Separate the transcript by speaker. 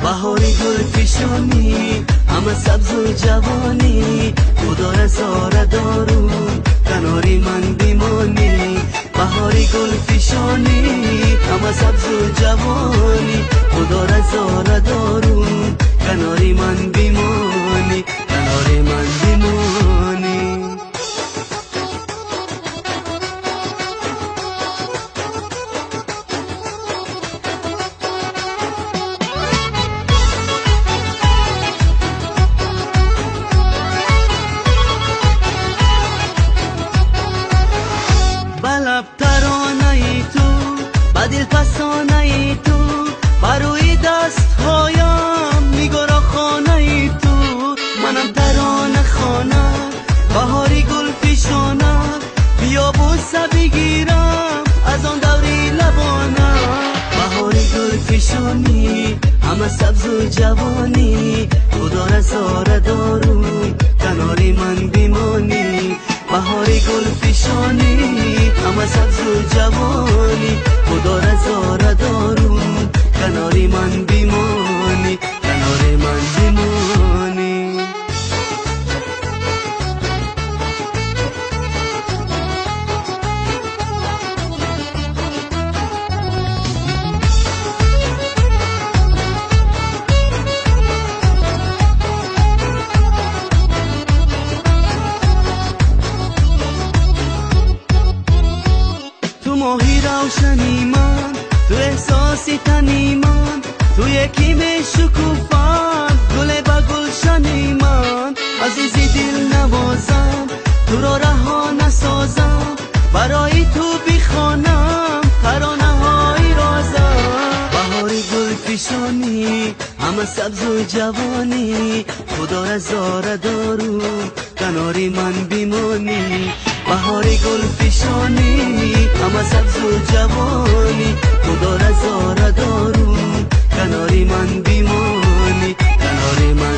Speaker 1: بهاری گل پیشانی همه سبز و جوانی خدا رزاره دارو کناری من بیمانی بهاری گل پیشانی همه سبز و جوانی خدا رزاره دارو کناری من بیمانی کناری من بیمانی بلب ترانه ای تو بدل فسانه ای تو بروی دست هایم میگرا خانه ای تو منم ترانه خانه بهاری گل پیشانه بیا بوسه بگیرم از آن دوری لبانه بهاری گل پیشانی همه سبز و جوانی خدا رزاره دارو کناری من بیمانی بهاری گل پیشانی همه سبز و جوانی خدا رزاره دارو کناری من بیمانی کناری من بیمانی ماهی روشنی من تو احساسی تنی من تو یکی می شکوفم گل با گلشنی من عزیزی دل نوازم تو را رها نسازم برای تو بیخوانم ترانه های رازم بهاری گل پیشانی همه سبز و جوانی خدا رزاره دارو کناری من بیمانی بهاری گل پیشانی همه سبز و جوانی خدا رزاره دارو کناری من بیمانی کناری من